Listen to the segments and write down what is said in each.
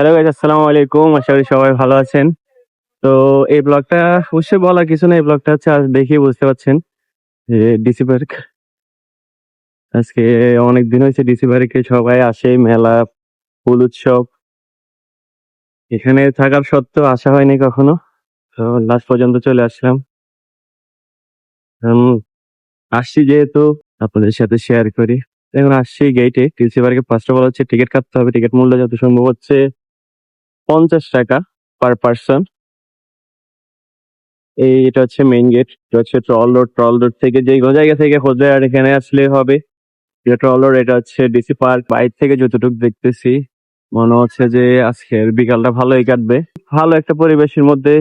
Hello guys, আসসালামু আলাইকুম। আশা করি সবাই ভালো আছেন। তো এই ব্লগটা অবশ্যই বলার কিছু না, এই ব্লগটা হচ্ছে আজ দেখেই বুঝতে পারছেন যে ডিসি পার্ক। আজকে অনেক দিন হয়েছে ডিসি পার্কে সবাই আসে, মেলা, ফুল উৎসব। এখানে থাকার সত্ত্বেও আসা হয়নি কখনো, তো লাস্ট পর্যন্ত চলে আসলাম। উম, আসছি যেহেতু আপনাদের সাথে শেয়ার করি। এখন আসছি গেটে, ডিসি পার্কে ফার্স্ট অফ অল হচ্ছে টিকিট কাটতে হবে। টিকিট মূল্য যত সম্ভব হচ্ছে 50 টাকা পার পার্সন। এটা হচ্ছে মেইন গেট, এটা হচ্ছে ট্রল রোড থেকে যে কোনো জায়গা থেকে হোজে আর এখানে আসলে হবে। এটা ট্রল রোড, এটা হচ্ছে ডিসি পার্ক। বাইরে থেকে যতটুকু দেখতেছি মনে হচ্ছে যে আজকের বিকালটা ভালোই কাটবে। ভালো একটা পরিবেশের মধ্যে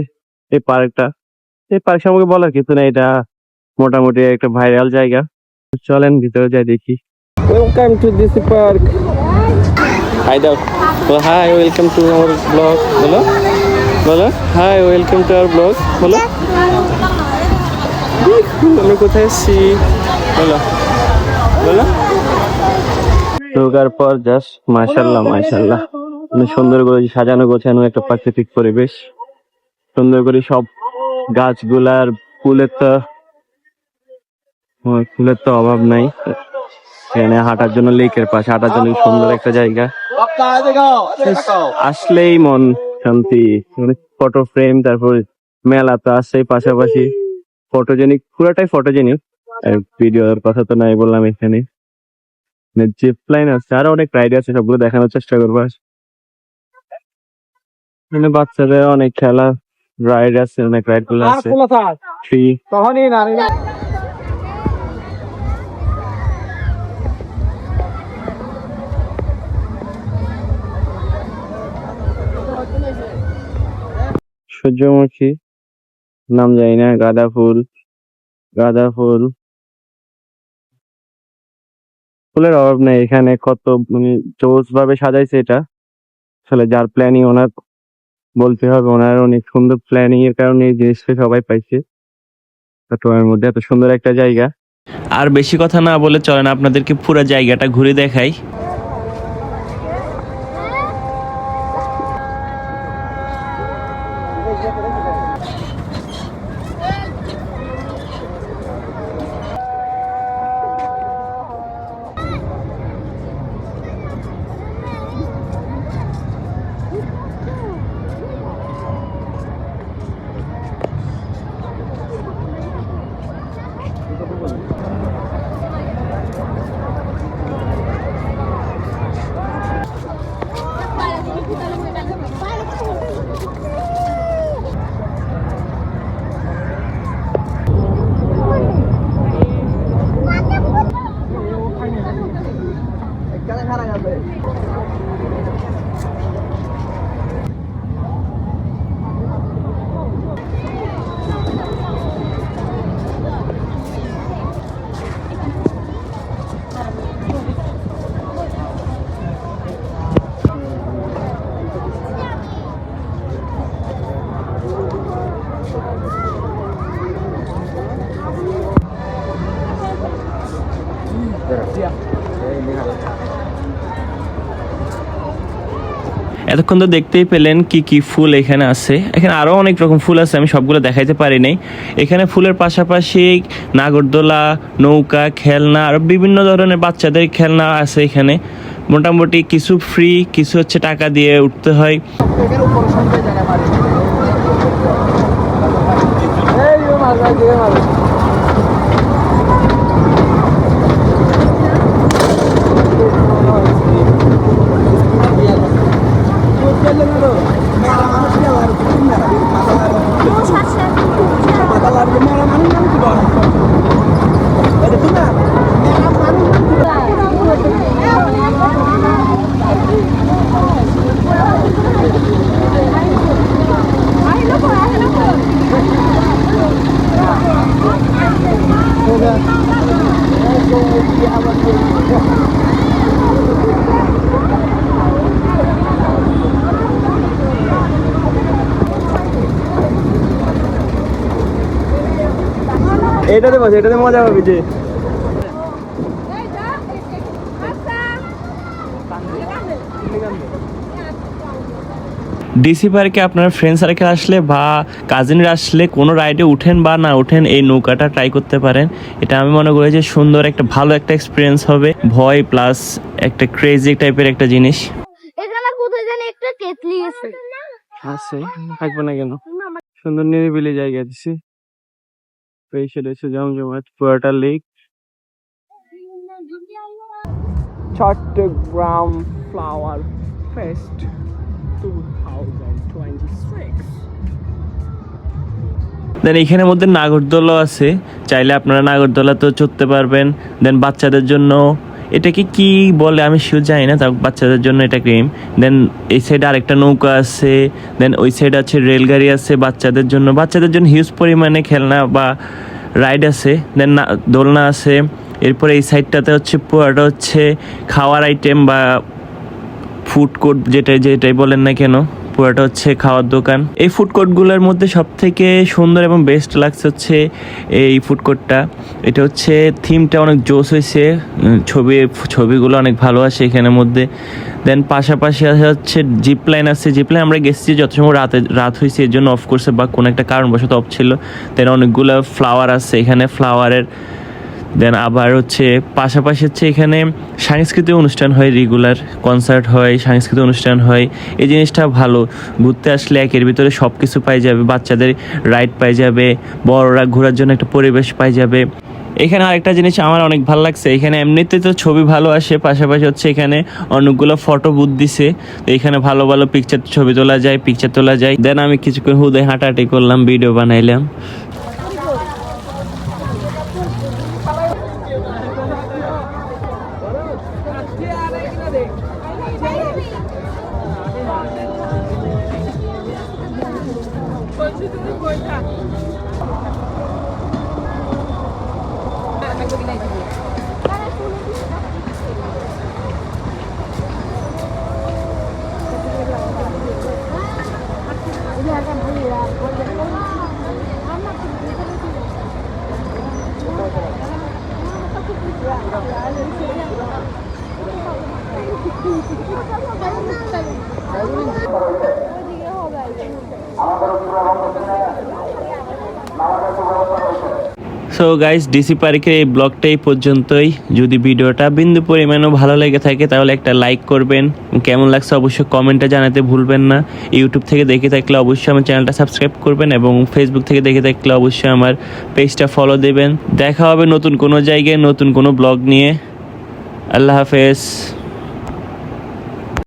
এই পার্কটা। এই পার্ক সম্পর্কে বলার কিছু না, এটা মোটামুটি একটা ভাইরাল জায়গা। চলেন ভিতরে যাই দেখি। Welcome to DC park. Hi দাও, hi, welcome to our blog. বলো বলো, hi, welcome to our blog. বলো আমরা কোথায় এসছি, বলো বলো। ঢোকার পর জাস্ট মাশাল্লাহ মাশাল্লাহ, অনেক সুন্দর করে সাজানো গোছানো একটা প্রাকৃতিক পরিবেশ। সুন্দর করে সব গাছগুলার, ফুলের তো ফুলের তো অভাব নাই। এখানে হাঁটার জন্য, লেকের পাশে হাঁটার জন্য সুন্দর একটা জায়গা। আসলেই মন শান্তি। ফটো ফ্রেম, তারপর মেলা তো আছে পাশাপাশি। ফটোজেনিক, পুরোটাই ফটোজেনিক। ভিডিওর কথা তো নাই বললাম। এখানে জিপ লাইন আছে, আরো অনেক রাইড আছে, সবগুলো দেখানোর চেষ্টা করবো। এখানে বাচ্চাদের অনেক খেলা রাইড আছে, অনেক রাইড গুলো আছে ফ্রি। সূর্যমুখী, নাম জানি না। গাঁদা ফুল, গাঁদা ফুল, ফুলের অভাব নেই এখানে। কত মানে জোস ভাবে সাজাইছে এটা। আসলে যার প্ল্যানিং, ওনার বলতে হবে, ওনার অনেক সুন্দর প্ল্যানিং এর কারণে এই জিনিসটা সবাই পাইছে। চট্টগ্রামের মধ্যে এত সুন্দর একটা জায়গা। আর বেশি কথা না বলে চলেন আপনাদেরকে পুরো জায়গাটা ঘুরে দেখাই। এতক্ষণ তো দেখতেই পেলেন কি কি ফুল এখানে আছে। এখানে আরও অনেক রকম ফুল আছে, আমি সবগুলো দেখাইতে পারি নাই। এখানে ফুলের পাশাপাশি নাগরদোলা, নৌকা, খেলনা, আর বিভিন্ন ধরনের বাচ্চাদের খেলনা আছে এখানে। মোটামুটি কিছু ফ্রি, কিছু হচ্ছে টাকা দিয়ে উঠতে হয়। এটাতে মজা পাবি যে। ডিসি পার্কে আপনার ফ্রেন্ড সার্কেল আসলে বা কাজিনরা আসলে কোনো রাইডে উঠেন বা না উঠেন এই নৌকাটা ট্রাই করতে পারেন। এটা আমি মনে করি যে সুন্দর একটা ভালো একটা এক্সপিরিয়েন্স হবে, ভয় প্লাস একটা ক্রেজি টাইপের একটা জিনিস এখানে কোথায় জানি একটা কেতলি আছে। আছে, থাকবে না কেন? সুন্দর নিরিবিলি জায়গা দিছে, পেয়েছে রয়েছে জমজমাট পুরাটা lake. Chattogram flower fest 2026। Then এখানের মধ্যে নাগরদোলা আছে, চাইলে আপনারা নাগরদোলাতেও চড়তে পারবেন। দেন বাচ্চাদের জন্য এটাকে কি বলে আমি শিওর জানি না, তাও বাচ্চাদের জন্য এটা গেম। দেন এই সাইডে আরেকটা নৌকা আছে, দেন ওই সাইডে আছে রেলগাড়ি আছে বাচ্চাদের জন্য হিউজ পরিমাণে খেলনা বা রাইড আছে। দেন দোলনা আছে। এরপরে এই সাইডটাতে হচ্ছে পুরোটা হচ্ছে খাওয়ার আইটেম বা ফুড কোর্ট, যেটাই বলেন না কেন, পুরোটা হচ্ছে খাওয়ার দোকান। এই ফুড কোর্টগুলোর মধ্যে সব থেকে সুন্দর এবং বেস্ট লাগছে হচ্ছে এই ফুড কোর্টটা। এটা হচ্ছে থিমটা অনেক জোস হয়েছে, ছবিগুলো অনেক ভালো আসে এখানের মধ্যে। দেন পাশাপাশি হচ্ছে জিপ লাইন আছে। জিপ লাইন আমরা গেছি যত সময় রাত হয়েছে এর জন্য অফ করছে বা কোনো একটা কারণবশত অফ ছিল। দেন অনেকগুলো ফ্লাওয়ার আছে এখানে, ফ্লাওয়ারের। দেন আবার হচ্ছে পাশাপাশি হচ্ছে এখানে সাংস্কৃতিক অনুষ্ঠান হয়, রেগুলার কনসার্ট হয়, সাংস্কৃতিক অনুষ্ঠান হয়। এই জিনিসটা ভালো, ঘুরতে আসলে একের ভিতরে সব কিছু পাই যাবে, বাচ্চাদের রাইড পাই যাবে, বড়রা ঘোরার জন্য একটা পরিবেশ পাই যাবে। এখানে আরেকটা জিনিস আমার অনেক ভালো লাগছে, এখানে এমনিতে তো ছবি ভালো আসে, পাশাপাশি হচ্ছে এখানে অনেকগুলো ফটো বুথ দিছে। তো এখানে ভালো ভালো ছবি তোলা যায়। দেন আমি কিছুক্ষণ হুদে হাঁটাহাঁটি করলাম, ভিডিও বানাইলাম। সো গাইস, ডিসি পার্কের এই ব্লগটা এই পর্যন্তই। যদি ভিডিওটা বিন্দু পরিমাণও ভালো লেগে থাকে তাহলে একটা লাইক করবেন, কেমন লাগছে অবশ্যই কমেন্টে জানাতে ভুলবেন না। ইউটিউব থেকে দেখে থাকলে অবশ্যই আমার চ্যানেলটা সাবস্ক্রাইব করবেন এবং ফেসবুক থেকে দেখে থাকলে অবশ্যই আমার পেজটা ফলো দেবেন। দেখা হবে নতুন কোনো জায়গায় নতুন কোনো ব্লগ নিয়ে। আল্লাহ হাফেজ।